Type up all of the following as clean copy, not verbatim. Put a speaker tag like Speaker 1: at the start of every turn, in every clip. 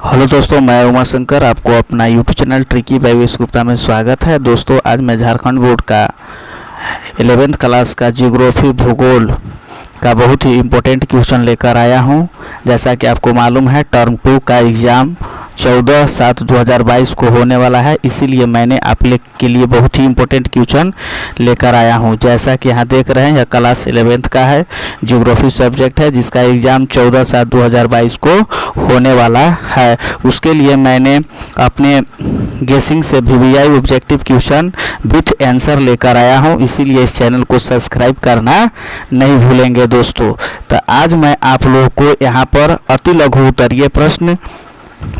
Speaker 1: Hello दोस्तों, मैं उमा शंकर, आपको अपना यूट्यूब चैनल ट्रिकी बाय विवेश गुप्ता में स्वागत है। दोस्तों, आज मैं झारखंड बोर्ड का 11th क्लास का जियोग्राफी भूगोल का बहुत ही इम्पोर्टेंट क्वेश्चन लेकर आया हूं। जैसा कि आपको मालूम है, टर्म 2 का एग्ज़ाम 14/7/2022 को होने वाला है, इसीलिए मैंने आप के लिए बहुत ही इम्पोर्टेंट क्वेश्चन लेकर आया हूं। जैसा कि यहाँ देख रहे हैं, यह क्लास 11th का है, ज्योग्राफी सब्जेक्ट है, जिसका एग्ज़ाम 14/7/2022 को होने वाला है। उसके लिए मैंने अपने गेसिंग से VVI objective question with answer लेकर आया हूं, इसीलिए इस चैनल को सब्सक्राइब करना नहीं भूलेंगे दोस्तों। तो आज मैं आप लोगों को यहाँ पर अति लघु उत्तरीय प्रश्न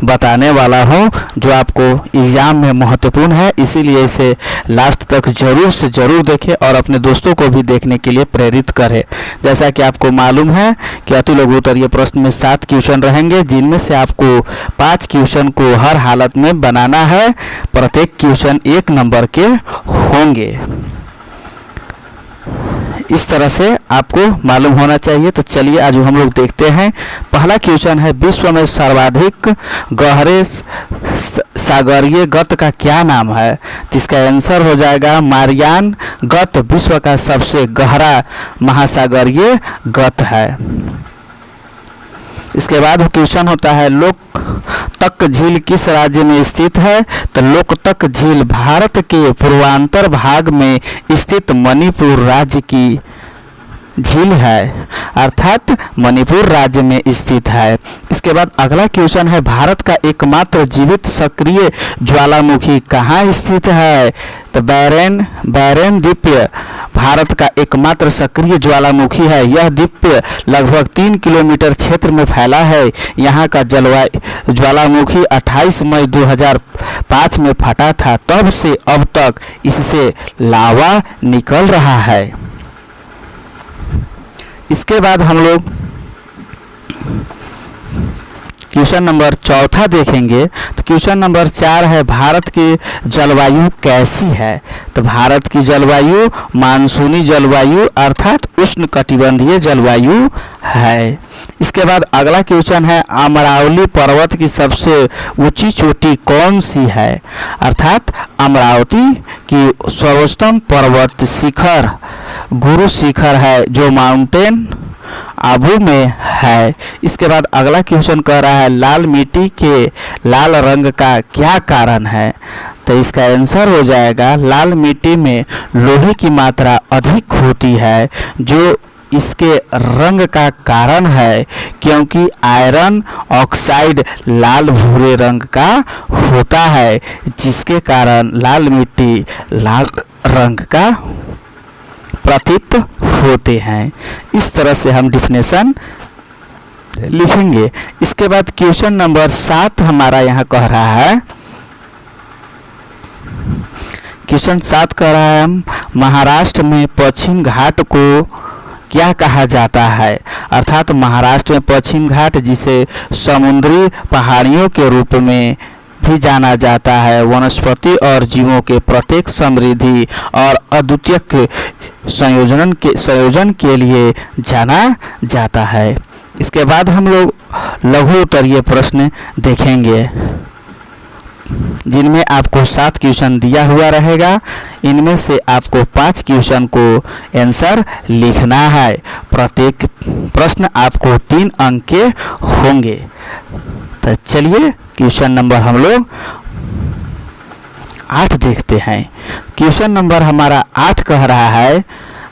Speaker 1: बताने वाला हूं, जो आपको एग्ज़ाम में महत्वपूर्ण है, इसीलिए इसे लास्ट तक ज़रूर से ज़रूर देखें और अपने दोस्तों को भी देखने के लिए प्रेरित करें। जैसा कि आपको मालूम है कि अति लघु उत्तरीय प्रश्न में 7 क्वेश्चन रहेंगे, जिनमें से आपको 5 क्वेश्चन को हर हालत में बनाना है। प्रत्येक क्वेश्चन 1 नंबर के होंगे, इस तरह से आपको मालूम होना चाहिए। तो चलिए आज हम लोग देखते हैं। पहला क्वेश्चन है, विश्व में सर्वाधिक गहरे सागरीय गत का क्या नाम है? तो इसका आंसर हो जाएगा मारियान गत विश्व का सबसे गहरा महासागरीय गत है। इसके बाद क्वेश्चन होता है, लोकतक झील किस राज्य में स्थित है? तो लोकतक झील भारत के पूर्वांचल भाग में स्थित मणिपुर राज्य की झील है, अर्थात मणिपुर राज्य में स्थित है। इसके बाद अगला क्वेश्चन है, भारत का एकमात्र जीवित सक्रिय ज्वालामुखी कहाँ स्थित है? तो बैरन द्वीप भारत का एकमात्र सक्रिय ज्वालामुखी है। यह द्वीप लगभग 3 किलोमीटर क्षेत्र में फैला है। यहाँ का ज्वालामुखी 28 मई 2005 में फटा था, तब से अब तक इससे लावा निकल रहा है। इसके बाद हम लोग क्वेश्चन नंबर 4 देखेंगे। तो क्वेश्चन नंबर 4 है, भारत की जलवायु कैसी है? तो भारत की जलवायु मानसूनी जलवायु अर्थात उष्णकटिबंधीय जलवायु है। इसके बाद अगला क्वेश्चन है, अमरावली पर्वत की सबसे ऊंची चोटी कौन सी है? अर्थात अमरावती की सर्वोच्चतम पर्वत शिखर गुरु शिखर है, जो माउंटेन आबू में है। इसके बाद अगला क्वेश्चन कह रहा है, लाल मिट्टी के लाल रंग का क्या कारण है? तो इसका आंसर हो जाएगा, लाल मिट्टी में लोहे की मात्रा अधिक होती है, जो इसके रंग का कारण है, क्योंकि आयरन ऑक्साइड लाल भूरे रंग का होता है, जिसके कारण लाल मिट्टी लाल रंग का प्रतीत होते हैं। इस तरह से हम डिफिनेशन लिखेंगे। इसके बाद क्वेश्चन नंबर 7 हमारा यहाँ कह रहा है, क्वेश्चन 7 कह रहा है, महाराष्ट्र में पश्चिम घाट को क्या कहा जाता है? अर्थात महाराष्ट्र में पश्चिम घाट, जिसे समुद्री पहाड़ियों के रूप में भी जाना जाता है, वनस्पति और जीवों के प्रत्येक समृद्धि और अद्वितीय संयोजन के लिए जाना जाता है। इसके बाद हम लोग लघु उत्तरीय प्रश्न देखेंगे, जिनमें आपको 7 क्वेश्चन दिया हुआ रहेगा। इनमें से आपको 5 क्वेश्चन को आंसर लिखना है। प्रत्येक प्रश्न आपको 3 अंक के होंगे। तो चलिए क्वेश्चन नंबर हम लोग 8 देखते हैं। क्वेश्चन नंबर हमारा 8 कह रहा है,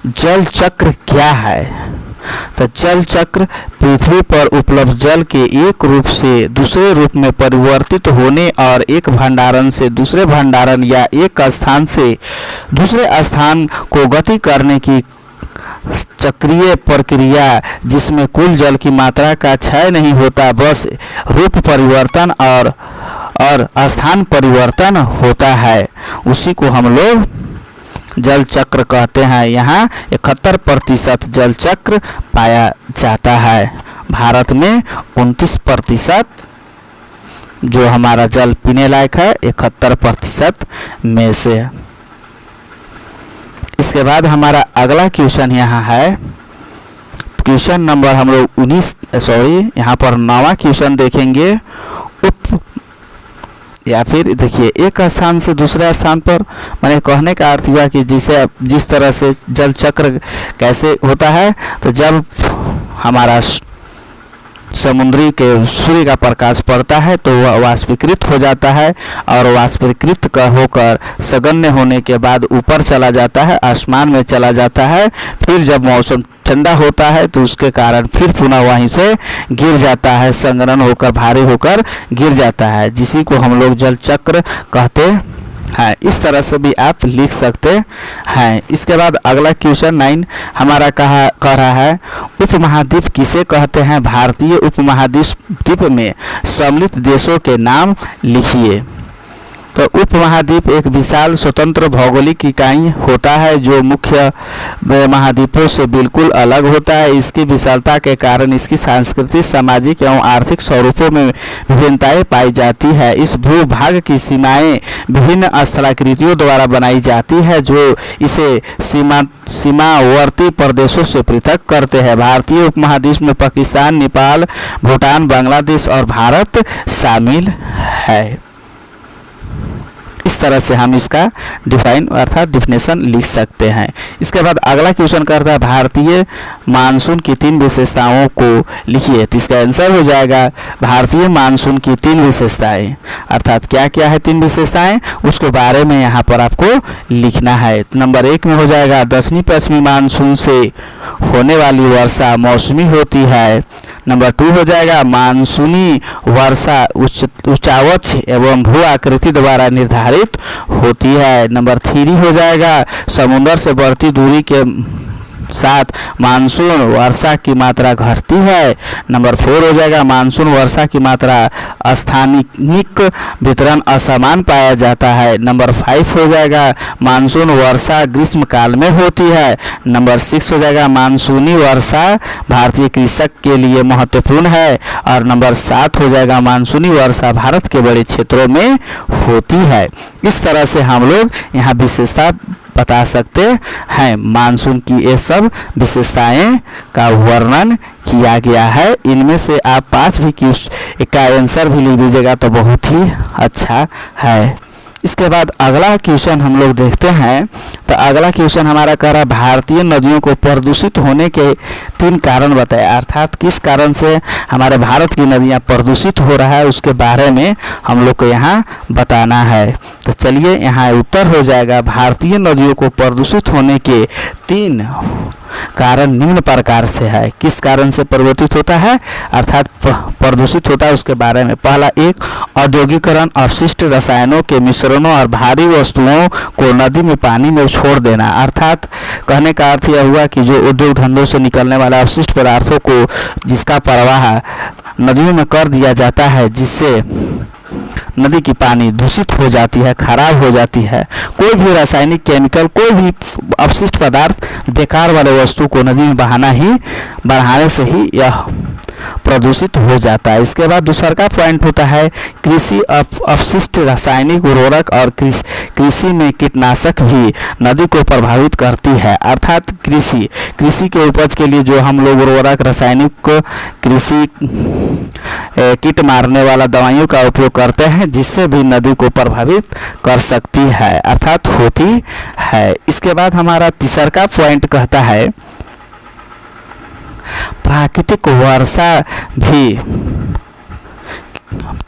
Speaker 1: जल चक्र क्या है? तो जल चक्र पृथ्वी पर उपलब्ध जल के एक रूप से दूसरे रूप में परिवर्तित होने और एक भंडारण से दूसरे भंडारण या एक स्थान से दूसरे स्थान को गति करने की चक्रीय प्रक्रिया, जिसमें कुल जल की मात्रा का क्षय नहीं होता, बस रूप परिवर्तन और स्थान परिवर्तन होता है, उसी को हम लोग जल चक्र कहते हैं। यहाँ 71% जल चक्र पाया जाता है। भारत में 29% जो हमारा जल पीने लायक है, 71% में से। इसके बाद हमारा अगला क्वेश्चन यहाँ है, क्वेश्चन नंबर हम लोग 9वां क्वेश्चन देखेंगे। या फिर देखिए एक स्थान से दूसरे स्थान पर, मैंने कहने का अर्थ हुआ कि जिस तरह से जल चक्र कैसे होता है, तो जब हमारा समुद्री के सूर्य का प्रकाश पड़ता है तो वह वाष्पीकृत हो जाता है और वाष्पीकृत होकर सघन्य होने के बाद ऊपर चला जाता है, आसमान में चला जाता है। फिर जब मौसम ठंडा होता है तो उसके कारण फिर पुनः वहीं से गिर जाता है, संघनन होकर भारी होकर गिर जाता है, जिसी को हम लोग जल चक्र कहते हैं। इस तरह से भी आप लिख सकते हैं। इसके बाद अगला क्वेश्चन 9 हमारा कह रहा है उपमहाद्वीप किसे कहते हैं? भारतीय उपमहाद्वीप में सम्मिलित देशों के नाम लिखिए। तो उपमहाद्वीप एक विशाल स्वतंत्र भौगोलिक इकाई होता है जो मुख्य महाद्वीपों से बिल्कुल अलग होता है। इसकी विशालता के कारण इसकी सांस्कृतिक, सामाजिक एवं आर्थिक स्वरूपों में विभिन्नताएं पाई जाती है। इस भूभाग की सीमाएं विभिन्न स्थलाकृतियों द्वारा बनाई जाती है जो इसे सीमावर्ती प्रदेशों से पृथक करते हैं। भारतीय उपमहाद्वीप में पाकिस्तान, नेपाल, भूटान, बांग्लादेश और भारत शामिल है। इस तरह से हम इसका डिफाइन अर्थात डिफिनेशन लिख सकते हैं। इसके बाद अगला क्वेश्चन करता है भारतीय मानसून की 3 विशेषताओं को लिखिए। तो इसका आंसर हो जाएगा भारतीय मानसून की 3 विशेषताएं, अर्थात क्या क्या है 3 विशेषताएं, उसके बारे में यहाँ पर आपको लिखना है। तो नंबर 1 में हो जाएगा दक्षिणी पश्चिमी मानसून से होने वाली वर्षा मौसमी होती है। नंबर 2 हो जाएगा मानसूनी वर्षा उच्चावक्ष एवं भू आकृति द्वारा निर्धारित होती है। नंबर 3 हो जाएगा समुद्र से बढ़ती दूरी के साथ मानसून वर्षा की मात्रा घटती है। नंबर 4 हो जाएगा मानसून वर्षा की मात्रा स्थानिक वितरण असमान पाया जाता है। नंबर 5 हो जाएगा मानसून वर्षा ग्रीष्मकाल में होती है। नंबर 6 हो जाएगा मानसूनी वर्षा भारतीय कृषक के लिए महत्वपूर्ण है। और नंबर 7 हो जाएगा मानसूनी वर्षा भारत के बड़े क्षेत्रों में होती है। इस तरह से हम लोग यहाँ विशेषता बता सकते हैं। मानसून की ये सब विशेषताएं का वर्णन किया गया है। इनमें से आप 5 भी का आंसर भी लिख दीजिएगा तो बहुत ही अच्छा है। इसके बाद अगला क्वेश्चन हम लोग देखते हैं। तो अगला क्वेश्चन हमारा कह रहा है भारतीय नदियों को प्रदूषित होने के 3 कारण बताएं, अर्थात किस कारण से हमारे भारत की नदियां प्रदूषित हो रहा है उसके बारे में हम लोग को यहाँ बताना है। तो चलिए यहाँ उत्तर हो जाएगा भारतीय नदियों को प्रदूषित होने के 3 कारण निम्न प्रकार से है। किस कारण से प्रदूषित होता है अर्थात प्रदूषित होता है उसके बारे में। पहला 1 औद्योगिकरण, अपशिष्ट रसायनों के मिश्रणों और भारी वस्तुओं को नदी में पानी में छोड़ देना। अर्थात कहने का अर्थ यह हुआ कि जो उद्योग धंधों से निकलने वाला अपशिष्ट पदार्थों को जिसका प्रवाह नदियों में कर दिया जाता है, जिससे नदी की पानी दूषित हो जाती है, खराब हो जाती है। कोई भी रासायनिक केमिकल, कोई भी अपशिष्ट पदार्थ, बेकार वाले वस्तु को नदी में बढ़ाने से ही यह प्रदूषित हो जाता है। इसके बाद दूसरा का पॉइंट होता है कृषि अपशिष्ट रासायनिक उर्वरक और कृषि में कीटनाशक भी नदी को प्रभावित करती है। अर्थात कृषि के उपज के लिए जो हम लोग उर्वरक, रासायनिक, कृषि कीट मारने वाला दवाइयों का उपयोग करते हैं, जिससे भी नदी को प्रभावित कर सकती है अर्थात होती है। इसके बाद हमारा तीसरा का पॉइंट कहता है प्राकृतिक वर्षा भी,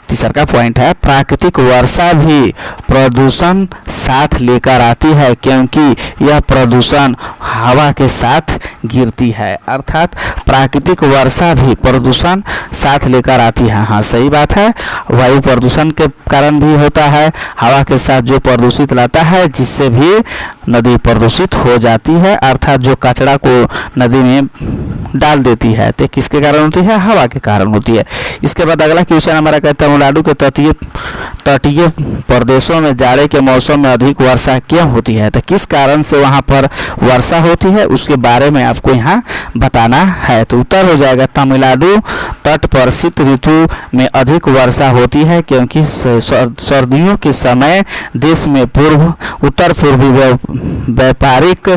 Speaker 1: तीसरा का पॉइंट है प्राकृतिक वर्षा भी प्रदूषण साथ लेकर आती है, क्योंकि यह प्रदूषण हवा के साथ गिरती है। अर्थात प्राकृतिक वर्षा भी प्रदूषण साथ लेकर आती है। हाँ सही बात है, वायु प्रदूषण के कारण भी होता है, हवा के साथ जो प्रदूषित लाता है जिससे भी नदी प्रदूषित हो जाती है। अर्थात जो कचरा को नदी में डाल देती है तो किसके कारण होती है? हवा के कारण होती है। इसके बाद अगला क्वेश्चन हमारा कहता है तमिलनाडु के तटीय प्रदेशों में जाड़े के मौसम में अधिक वर्षा क्यों होती है? तो किस कारण से वहां पर वर्षा होती है उसके बारे में आपको यहाँ बताना है। तो उत्तर हो जाएगा तमिलनाडु तट पर शीत ऋतु में अधिक वर्षा होती है, क्योंकि सर्दियों के समय देश में उत्तर पूर्वी व्यापारिक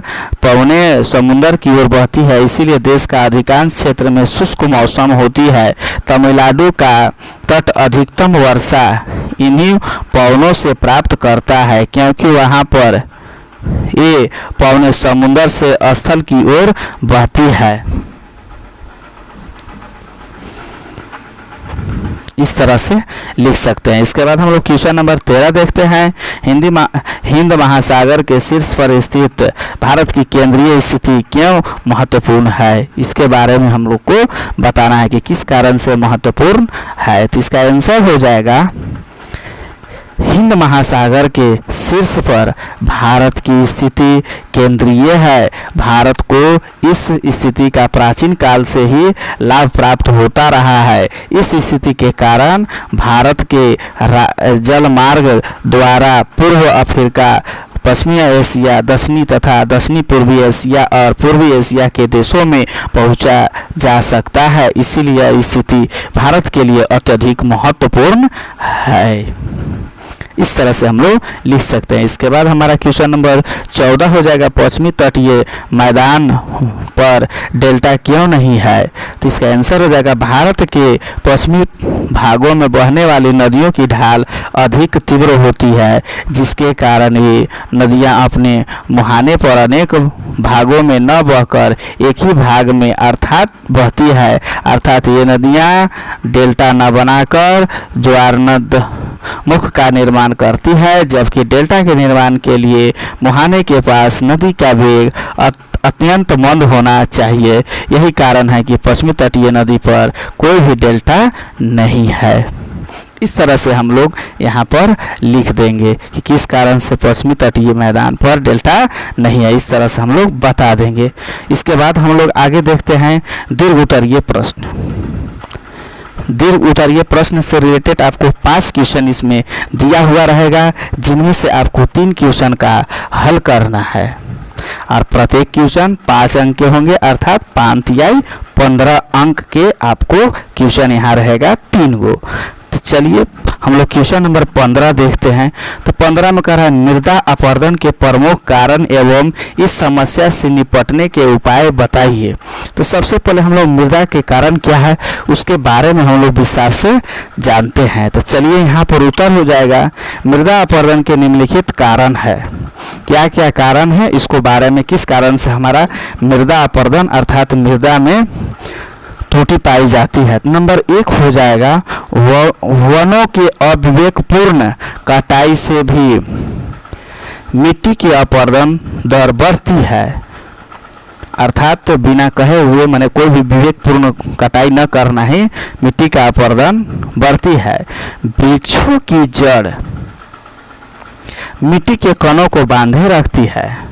Speaker 1: पवनें समुद्र की ओर बहती है, इसीलिए देश का अधिकांश क्षेत्र में शुष्क मौसम होती है। तमिलनाडु का तट अधिकतम वर्षा इन्हीं पवनों से प्राप्त करता है, क्योंकि वहाँ पर ये पवनें समुद्र से स्थल की ओर बहती है। इस तरह से लिख सकते हैं। इसके बाद हम लोग क्वेश्चन नंबर 13 देखते हैं। हिंद महासागर के शीर्ष पर स्थित भारत की केंद्रीय स्थिति क्यों महत्वपूर्ण है, इसके बारे में हम लोग को बताना है कि किस कारण से महत्वपूर्ण है। तो इसका आंसर हो जाएगा, हिंद महासागर के शीर्ष पर भारत की स्थिति केंद्रीय है। भारत को इस स्थिति का प्राचीन काल से ही लाभ प्राप्त होता रहा है। इस स्थिति के कारण भारत के जल मार्ग द्वारा पूर्व अफ्रीका, पश्चिमी एशिया, दक्षिणी तथा दक्षिणी पूर्वी एशिया और पूर्वी एशिया के देशों में पहुंचा जा सकता है। इसीलिए यह स्थिति भारत के लिए अत्यधिक महत्वपूर्ण है। इस तरह से हम लोग लिख सकते हैं। इसके बाद हमारा क्वेश्चन नंबर 14 हो जाएगा, पश्चिमी तटीय मैदान पर डेल्टा क्यों नहीं है। तो इसका आंसर हो जाएगा, भारत के पश्चिमी भागों में बहने वाली नदियों की ढाल अधिक तीव्र होती है, जिसके कारण ये नदियां अपने मुहाने पर अनेक भागों में न बहकर एक ही भाग में अर्थात बहती है। अर्थात ये नदियां डेल्टा न बनाकर ज्वारनद मुख का निर्माण करती है, जबकि डेल्टा के निर्माण के लिए मुहाने के पास नदी का वेग अत्यंत मंद होना चाहिए। यही कारण है कि पश्चिमी तटीय नदी पर कोई भी डेल्टा नहीं है। इस तरह से हम लोग यहाँ पर लिख देंगे कि किस कारण से पश्चिमी तटीय मैदान पर डेल्टा नहीं है। इस तरह से हम लोग बता देंगे। इसके बाद हम लोग आगे देखते हैं दीर्घ उत्तरीय प्रश्न। दीर्घ उत्तरीय प्रश्न से रिलेटेड आपको 5 क्वेश्चन इसमें दिया हुआ रहेगा, जिनमें से आपको 3 क्वेश्चन का हल करना है और प्रत्येक क्वेश्चन 5 अंक के होंगे, अर्थात 5 तिहाई 15 अंक के आपको क्वेश्चन यहाँ रहेगा 3 गो। तो चलिए हम लोग क्वेश्चन नंबर 15 देखते हैं। तो 15 में कह रहा है, मृदा अपरदन के प्रमुख कारण एवं इस समस्या से निपटने के उपाय बताइए। तो सबसे पहले हम लोग मृदा के कारण क्या है उसके बारे में हम लोग विस्तार से जानते हैं। तो चलिए यहाँ पर उत्तर हो जाएगा, मृदा अपरदन के निम्नलिखित कारण है। क्या क्या कारण है, इसको बारे में किस कारण से हमारा मृदा अपरदन अर्थात मृदा में त्रुटि पाई जाती है। नंबर 1 हो जाएगा, वनों की अविवेकपूर्ण कटाई से भी मिट्टी की अपरदन दर बढ़ती है। अर्थात तो बिना कहे हुए माने कोई भी विवेकपूर्ण कटाई न करना ही मिट्टी का अपरदन बढ़ती है। वृक्षों की जड़ मिट्टी के कणों को बांधे रखती है।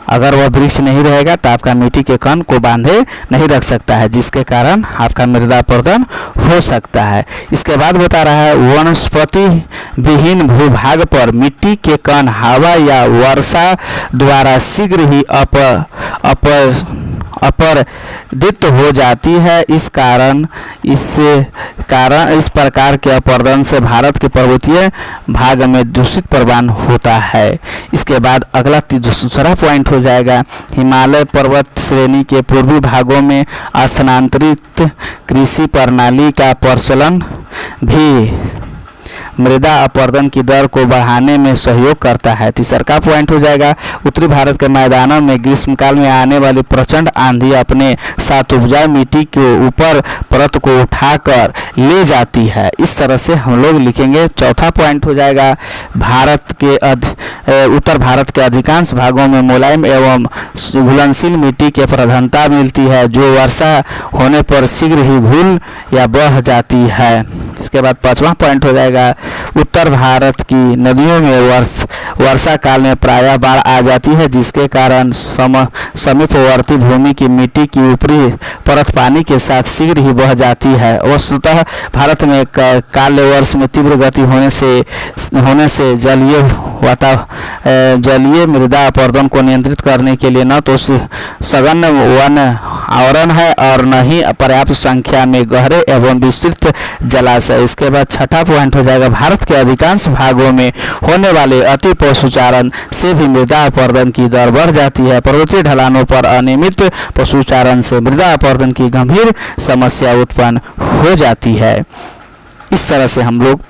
Speaker 1: अगर वह वृक्ष नहीं रहेगा तो आपका मिट्टी के कण को बांधे नहीं रख सकता है, जिसके कारण आपका मृदा अपरदन हो सकता है। इसके बाद बता रहा है, वनस्पति विहीन भूभाग पर मिट्टी के कण हवा या वर्षा द्वारा शीघ्र ही अपरदित हो जाती है। इस प्रकार के अपरदन से भारत के पर्वतीय भाग में दूषित प्रवाह होता है। इसके बाद अगला दूसरा पॉइंट हो जाएगा, हिमालय पर्वत श्रेणी के पूर्वी भागों में स्थानांतरित कृषि प्रणाली का प्रचलन भी मृदा अपरदन की दर को बढ़ाने में सहयोग करता है। तीसरा पॉइंट हो जाएगा, उत्तरी भारत के मैदानों में ग्रीष्मकाल में आने वाली प्रचंड आंधी अपने साथ उपजाऊ मिट्टी के ऊपर परत को उठाकर ले जाती है। इस तरह से हम लोग लिखेंगे। चौथा पॉइंट हो जाएगा, उत्तर भारत के अधिकांश भागों में मुलायम एवं घुलनशील मिट्टी की प्रधानता मिलती है, जो वर्षा होने पर शीघ्र ही घुल या बह जाती है। इसके बाद 5वां पॉइंट हो जाएगा, उत्तर भारत की नदियों में वर्षा काल में प्रायः बाढ़ आ जाती है, जिसके कारण समीपवर्ती भूमि की मिट्टी की ऊपरी परत पानी के साथ शीघ्र ही बह जाती है। वस्तुतः भारत में काल वर्ष में तीव्र गति होने से जलीय मृदा अपरदन को नियंत्रित करने के लिए न तो सघन वन आवरण है और न ही पर्याप्त संख्या में गहरे एवं विस्तृत जलाशय। इसके बाद 6ठा पॉइंट हो जाएगा, भारत के अधिकांश भागों में होने वाले अति पशुचारण से भी मृदा अपरदन की दर बढ़ जाती है। पर्वतीय ढलानों पर अनियमित पशुचारण से मृदा अपरदन की गंभीर समस्या उत्पन्न हो जाती है। इस तरह से हम लोग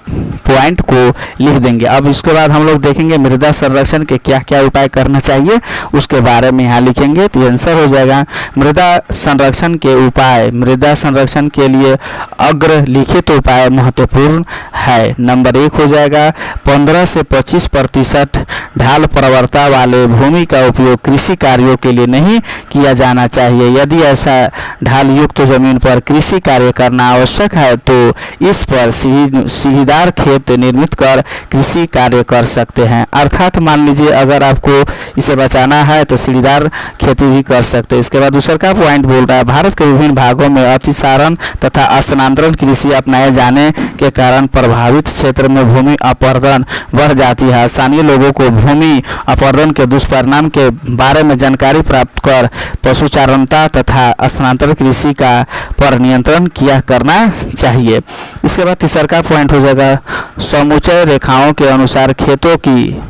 Speaker 1: पॉइंट को लिख देंगे। अब इसके बाद हम लोग देखेंगे मृदा संरक्षण के क्या क्या उपाय करना चाहिए, उसके बारे में यहाँ लिखेंगे। तो आंसर हो जाएगा मृदा संरक्षण के उपाय। मृदा संरक्षण के लिए अग्रलिखित उपाय महत्वपूर्ण है। नंबर 1 हो जाएगा 15 से 25% ढाल प्रवणता वाले भूमि का उपयोग कृषि कार्यों के लिए नहीं किया जाना चाहिए। यदि ऐसा ढाल युक्त जमीन पर कृषि कार्य करना आवश्यक है तो इस पर सीढ़ीदार खेत निर्मित कर कृषि कार्य कर सकते हैं। अर्थात मान लीजिए अगर आपको इसे बचाना है तो सीढ़ीदार खेती भी कर सकते हैं। इसके बाद दूसरा का पॉइंट बोल रहा है भारत के विभिन्न भागों में अतिसारण तथा स्थानांतरण कृषि अपनाए जाने के कारण प्रभावित क्षेत्र में भूमि अपरदन बढ़ जाती है। स्थानीय लोगों को भूमि अपरदन के दुष्परिणाम के बारे में जानकारी प्राप्त कर पशुचारणता तथा स्थानांतरण कृषि का पर नियंत्रण किया करना चाहिए। इसके बाद तीसरा का पॉइंट हो जाएगा समुच्चय रेखाओं के अनुसार खेतों की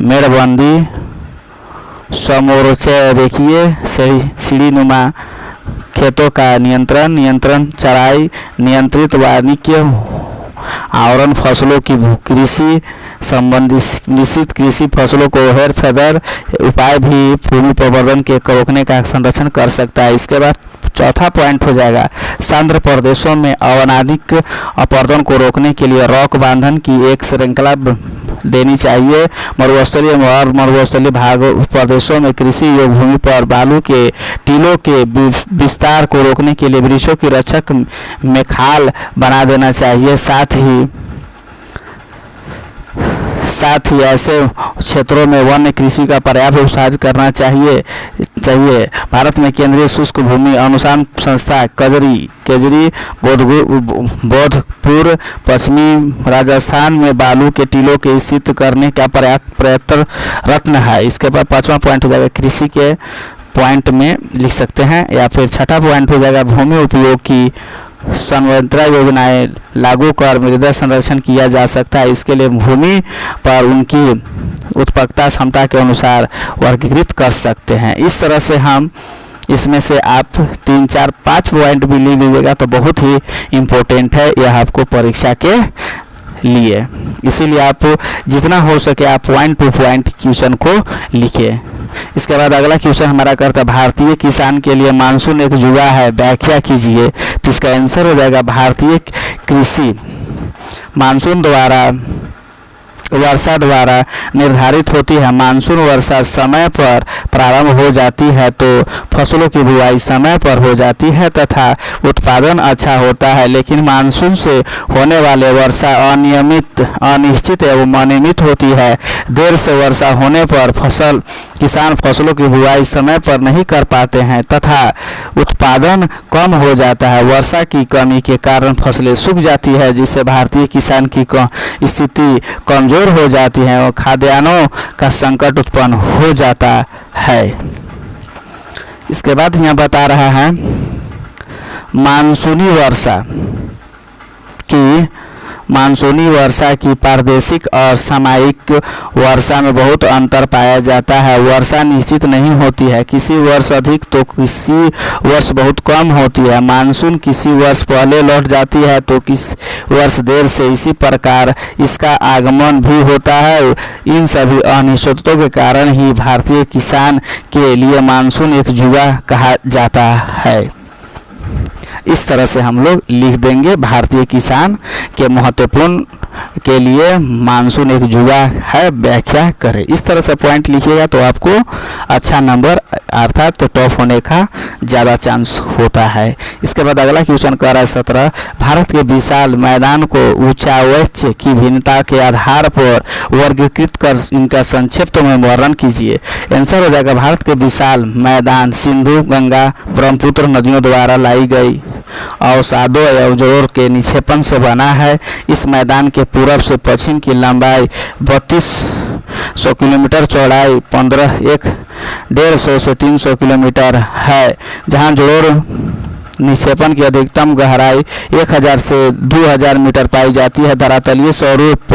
Speaker 1: मेड़बंदी, समोच्चय रेखीय सीढ़ीनुमा खेतों का नियंत्रण चराई, नियंत्रित वानिकी आवरण फसलों की कृषि संबंधी निश्चित कृषि फसलों को हेर फेर उपाय भी भूमि प्रवर्धन के रोकने का संरक्षण कर सकता है। इसके बाद चौथा पॉइंट हो जाएगा सांद्र प्रदेशों में अनावश्यक अपरदन को रोकने के लिए रॉक बांधन की एक श्रृंखला देनी चाहिए। मरुस्थलीय और मरुस्थलीय भाग प्रदेशों में कृषि योग्य भूमि पर बालू के टीलों के विस्तार को रोकने के लिए वृक्षों की रक्षक में खाल बना देना चाहिए। साथ ही ऐसे क्षेत्रों में वन्य कृषि का पर्याप्त उत्साह करना चाहिए। भारत में केंद्रीय शुष्क भूमि अनुसंधान संस्था केजरी बोधपुर पश्चिमी राजस्थान में बालू के टीलों के स्थित करने का पर्याप्त प्रयत्न है। इसके बाद पांचवा पॉइंट हो जाएगा कृषि के पॉइंट में लिख सकते हैं, या फिर छठा पॉइंट हो जाएगा भूमि उपयोग की संवर्धन योजनाएं लागू कर मृदा संरक्षण किया जा सकता है। इसके लिए भूमि पर उनकी उत्पादकता क्षमता के अनुसार वर्गीकृत कर सकते हैं। इस तरह से हम इसमें से आप 3, 4, 5 पॉइंट भी लिख दीजिएगा तो बहुत ही इम्पोर्टेंट है यह आपको परीक्षा के लिए। इसीलिए आप जितना हो सके आप पॉइंट टू पॉइंट क्वेश्चन को लिखिए। इसके बाद अगला क्वेश्चन हमारा करता है भारतीय किसान के लिए मानसून एक जुआ है, व्याख्या कीजिए। तो इसका आंसर हो जाएगा भारतीय कृषि मानसून वर्षा द्वारा निर्धारित होती है। मानसून वर्षा समय पर प्रारंभ हो जाती है तो फसलों की बुआई समय पर हो जाती है तथा उत्पादन अच्छा होता है। लेकिन मानसून से होने वाले वर्षा अनियमित, अनिश्चित एवं अनियमित होती है। देर से वर्षा होने पर किसान फसलों की बुआई समय पर नहीं कर पाते हैं तथा उत्पादन कम हो जाता है। वर्षा की कमी के कारण फसलें सूख जाती है जिससे भारतीय किसान की स्थिति कमजोर हो जाती है और खाद्यान्नों का संकट उत्पन्न हो जाता है। इसके बाद यहाँ बता रहा है मानसूनी वर्षा की प्रादेशिक और सामयिक वर्षा में बहुत अंतर पाया जाता है। वर्षा निश्चित नहीं होती है, किसी वर्ष अधिक तो किसी वर्ष बहुत कम होती है। मानसून किसी वर्ष पहले लौट जाती है तो किसी वर्ष देर से, इसी प्रकार इसका आगमन भी होता है। इन सभी अनिश्चितताओं के कारण ही भारतीय किसान के लिए मानसून एक जुआ कहा जाता है। इस तरह से हम लोग लिख देंगे भारतीय किसान के महत्वपूर्ण के लिए मानसून एक जुआ है, व्याख्या करें। इस तरह से पॉइंट लिखिएगा तो आपको अच्छा नंबर अर्थात तो टॉप होने का ज़्यादा चांस होता है। इसके बाद अगला क्वेश्चन कर रहा है 17 भारत के विशाल मैदान को ऊंचाई की भिन्नता के आधार पर वर्गीकृत कर इनका संक्षिप्त में वर्णन कीजिए। आंसर हो जाएगा भारत के विशाल मैदान सिंधु, गंगा, ब्रह्मपुत्र नदियों द्वारा लाई गई अवसादों एवं जोड़ के निक्षेपण से बना है। इस मैदान के पूर्व से पश्चिम की लंबाई 3200 किलोमीटर, चौड़ाई 150 से 300 किलोमीटर है, जहां जोड़ निक्षेपण की अधिकतम गहराई 1000 से 2000 मीटर पाई जाती है। धरातलीय स्वरूप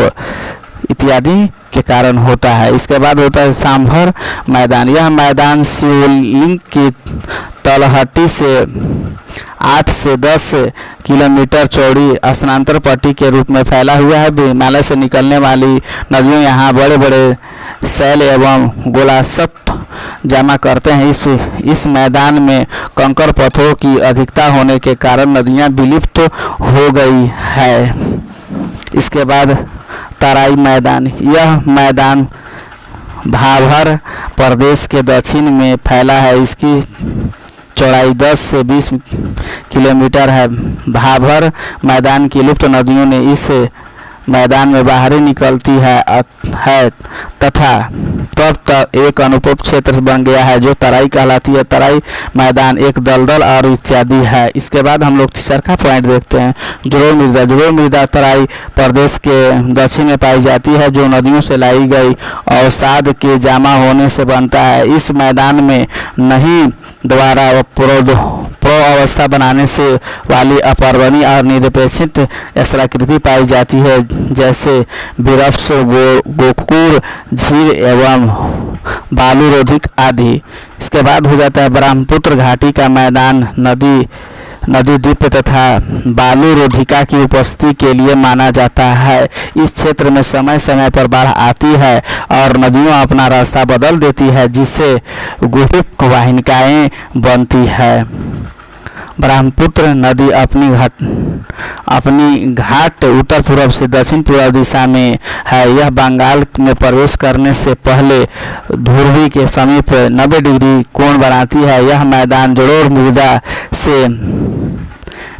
Speaker 1: इत्यादि के कारण होता है। इसके बाद होता है सांभर मैदान। यह मैदान शिवलिंग की तलहटी से 8 से 10 किलोमीटर चौड़ी स्थानांतर पट्टी के रूप में फैला हुआ है। हिमालय से निकलने वाली नदियों यहाँ बड़े बड़े शैल एवं गोलासट जमा करते हैं। इस मैदान में कंकड़ पत्थरों की अधिकता होने के कारण नदियाँ विलुप्त हो गई है। इसके बाद तराई मैदान। यह मैदान भाभर प्रदेश के दक्षिण में फैला है। इसकी चौड़ाई 10 से 20 किलोमीटर है। भाभर मैदान की लुप्त नदियों ने इस मैदान में बाहरी निकलती है तथा तब तक एक अनुपम क्षेत्र बन गया है जो तराई कहलाती है। तराई मैदान एक दलदल और इत्यादि है। इसके बाद हम लोग तीसरा पॉइंट देखते हैं जोड़ मृदा। जोड़ मृदा तराई प्रदेश के दक्षिण में पाई जाती है जो नदियों से लाई गई अवसाद के जमा होने से बनता है। इस मैदान में नहीं द्वारा प्रो अवस्था बनाने से वाली अपर्वणीय और निरपेक्षित स्थलाकृति पाई जाती है जैसे बिरफ्स गोकुर झील एवं बालूरोधिक आदि। इसके बाद हो जाता है ब्रह्मपुत्र घाटी का मैदान नदी द्वीप तथा बालूरोधिका की उपस्थिति के लिए माना जाता है। इस क्षेत्र में समय समय पर बाढ़ आती है और नदियाँ अपना रास्ता बदल देती है जिससे गुफिक वाहिनिकाएँ बनती है। ब्रह्मपुत्र नदी अपनी घाट उत्तर पूर्व से दक्षिण पूर्व दिशा में है। यह बंगाल में प्रवेश करने से पहले ध्रुवी के समीप 90 डिग्री कोण बनाती है। यह मैदान जलोढ़ मृदा से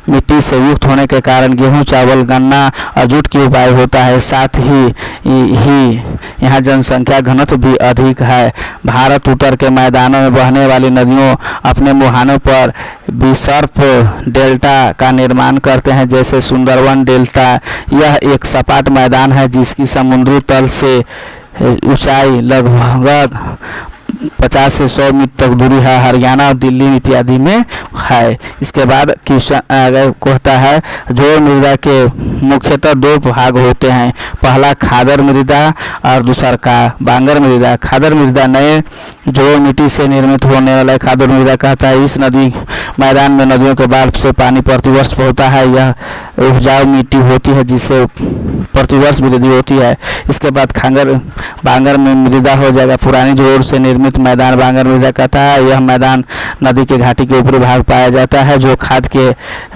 Speaker 1: मिट्टी से युक्त होने के कारण गेहूं, चावल, गन्ना और जूट की उगाई होता है। साथ ही यहाँ जनसंख्या घनत्व भी अधिक है। भारत उत्तर के मैदानों में बहने वाली नदियों अपने मुहानों पर विसर्प डेल्टा का निर्माण करते हैं जैसे सुंदरवन डेल्टा। यह एक सपाट मैदान है जिसकी समुद्री तल से ऊंचाई लगभग 50 से 100 मीटर तक दूरी है। हरियाणा और दिल्ली इत्यादि में है। इसके बाद कहता है जोड़ मृदा के मुख्यतः 2 भाग होते हैं। पहला खादर मृदा और दूसरा का बांगर मृदा। खादर मृदा नए जोड़ मिट्टी से निर्मित होने वाला खादर मृदा कहता है। इस नदी मैदान में नदियों के बाढ़ से पानी प्रतिवर्ष होता है। यह उपजाऊ मिट्टी होती है जिससे प्रतिवर्ष वृद्धि होती है। इसके बाद बांगर में मृदा हो जाएगा। पुरानी जोड़ से निर्मित मैदान बांगर मृदा कहता है। यह मैदान नदी के घाटी के ऊपरी भाग पाया जाता है जो खाद के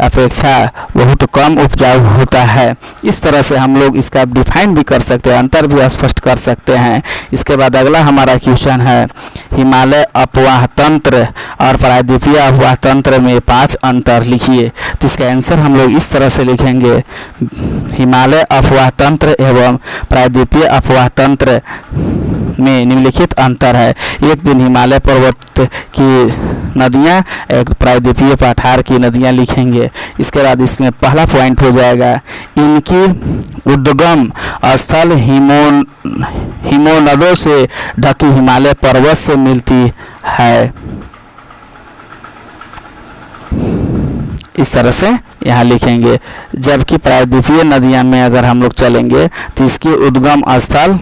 Speaker 1: अपेक्षा बहुत कम उपजाऊ होता है। इस तरह से हम लोग इसका डिफाइन भी कर सकते हैं, अंतर भी स्पष्ट कर सकते हैं। इसके बाद अगला हमारा क्वेश्चन है हिमालय अपवाह तंत्र और प्रायद्वीपीय अपवाह तंत्र में 5 अंतर लिखिए। तो इसका आंसर हम लोग इस तरह से लिखेंगे हिमालय अपवाह तंत्र एवं प्रायद्वीपीय अपवाह तंत्र में निम्नलिखित अंतर है। एक दिन हिमालय पर्वत की नदियाँ, एक प्रायद्वीपीय पठार की नदियाँ लिखेंगे। इसके बाद इसमें पहला पॉइंट हो जाएगा इनकी उद्गम स्थल हिमोनदों से ढकी हिमालय पर्वत से मिलती है। इस तरह से यहाँ लिखेंगे। जबकि प्रायद्वीपीय नदियाँ में अगर हम लोग चलेंगे तो इसकी उद्गम स्थल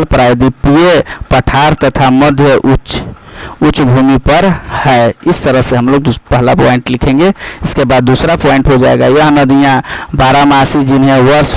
Speaker 1: प्रायद्वीपीय पठार तथा मध्य उच्च भूमि पर है। इस तरह से हम लोग पहला पॉइंट लिखेंगे। इसके बाद दूसरा पॉइंट हो जाएगा यह नदियाँ बारहमासी जिन्हें वर्ष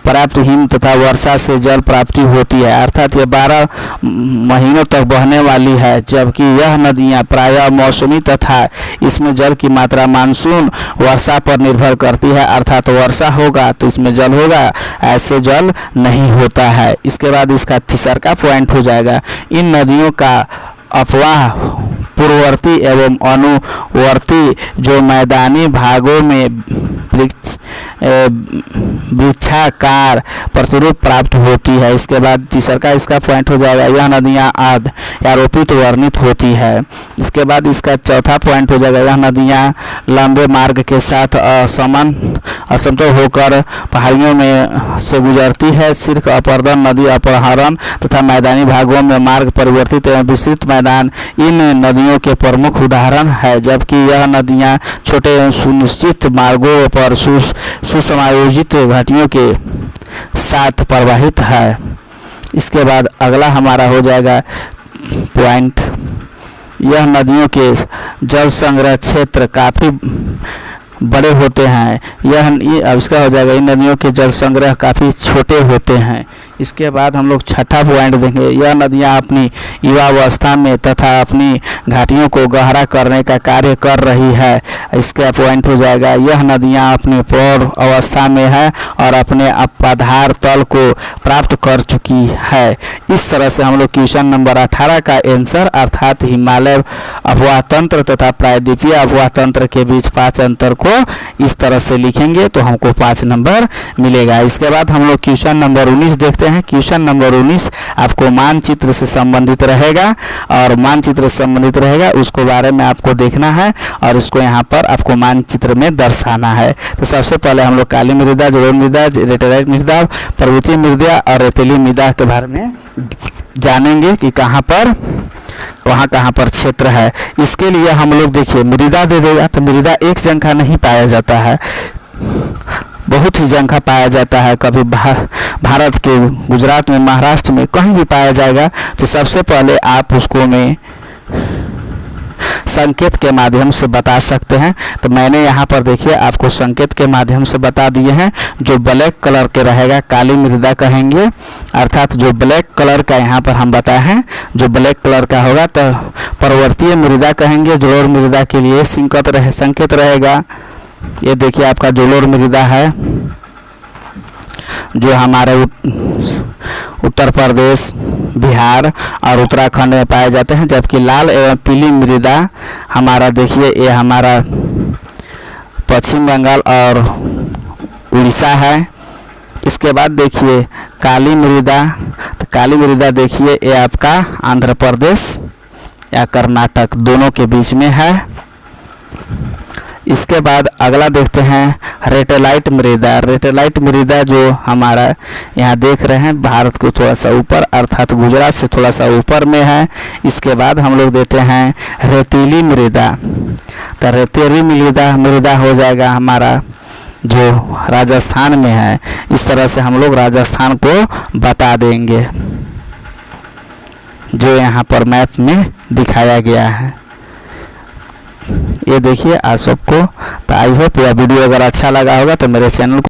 Speaker 1: पर्याप्त हिम तथा वर्षा से जल प्राप्ति होती है, अर्थात ये 12 महीनों तक बहने वाली है। जबकि यह नदियाँ प्रायः मौसमी तथा इसमें जल की मात्रा मानसून वर्षा पर निर्भर करती है, अर्थात वर्षा होगा तो इसमें जल होगा, ऐसे जल नहीं होता है। इसके बाद इसका तीसरा पॉइंट हो जाएगा इन नदियों का अपवाह पूर्ववर्ती एवं अनुवर्ती जो मैदानी भागों में वृक्षाकार प्रतिरूप प्राप्त होती है। इसके बाद तीसरा इसका पॉइंट हो जाएगा यह नदियाँ आरोपित वर्णित होती है। इसके बाद इसका चौथा पॉइंट हो जाएगा यह नदियाँ लंबे मार्ग के साथ असमतल होकर पहाड़ियों में से गुजरती है। शीर्ष अपर्दन नदी अपहरण तथा मैदानी भागों में मार्ग परिवर्तित एवं विस्तृत मैदान इन नदियों के प्रमुख उदाहरण है, जबकि यह नदियाँ छोटे एवं सुनिश्चित मार्गों पर सुसमायोजित घाटियों के साथ प्रवाहित है। इसके बाद अगला हमारा हो जाएगा पॉइंट, यह नदियों के जल संग्रह क्षेत्र काफ़ी बड़े होते हैं। अब इसका हो जाएगा इन नदियों के जल संग्रह काफ़ी छोटे होते हैं। इसके बाद हम लोग छठा पॉइंट देंगे, यह नदियाँ अपनी युवावस्था में तथा अपनी घाटियों को गहरा करने का कार्य कर रही है। इसका पॉइंट हो जाएगा यह नदियाँ अपनी प्रौढ़ अवस्था में है और अपने आधार तल को प्राप्त कर चुकी है। इस तरह से हम लोग क्वेश्चन नंबर 18 का आंसर अर्थात हिमालय अफवाह तंत्र तथा प्रायद्वीपीय अफवाह तंत्र के बीच 5 अंतर को इस तरह से लिखेंगे तो हमको 5 नंबर मिलेगा। इसके बाद हम लोग क्वेश्चन नंबर 19 देखते हैं। क्वेश्चन नंबर 19 आपको मानचित्र से संबंधित रहेगा और मानचित्र से संबंधित रहेगा उसको बारे में आपको देखना है और इसको यहाँ पर आपको मानचित्र में दर्शाना है। तो सबसे पहले हम लोग काली मृदा, जलोढ़ मृदा, लेटेराइट मृदा, पर्वतीय मृदा और रेतीली मृदा के बारे में जानेंगे कि कहाँ पर क्षेत्र है। इसके लिए हम लोग देखिए मृदा दे देगा तो मृदा एक जगह नहीं पाया जाता है, बहुत ही जगह पाया जाता है। कभी भारत के गुजरात में, महाराष्ट्र में कहीं भी पाया जाएगा। तो सबसे पहले आप उसको में संकेत के माध्यम से बता सकते हैं। तो मैंने यहाँ पर देखिए आपको संकेत के माध्यम से बता दिए हैं। जो ब्लैक कलर के रहेगा काली मृदा कहेंगे, अर्थात जो ब्लैक कलर का यहाँ पर हम बताए हैं, जो ब्लैक कलर का होगा तो पर्वतीय मृदा कहेंगे। जलोढ़ मृदा के लिए संकेत रहेगा, ये देखिए आपका जलोढ़ मृदा है जो हमारे उत्तर प्रदेश, बिहार और उत्तराखंड में पाए जाते हैं। जबकि लाल एवं पीली मृदा हमारा देखिए ये हमारा पश्चिम बंगाल और उड़ीसा है। इसके बाद देखिए काली मृदा, तो काली मृदा देखिए ये आपका आंध्र प्रदेश या कर्नाटक दोनों के बीच में है। इसके बाद अगला देखते हैं रेटेलाइट मृदा। रेटेलाइट मृदा जो हमारा यहाँ देख रहे हैं भारत को थोड़ा सा ऊपर अर्थात गुजरात से थोड़ा सा ऊपर में है। इसके बाद हम लोग देते हैं रेतीली मृदा। तो रेतीली मृदा हो जाएगा हमारा जो राजस्थान में है। इस तरह से हम लोग राजस्थान को बता देंगे जो यहाँ पर मैप में दिखाया गया है। ये देखिए आप सबको। तो आई होप यह वीडियो अगर अच्छा लगा होगा तो मेरे चैनल को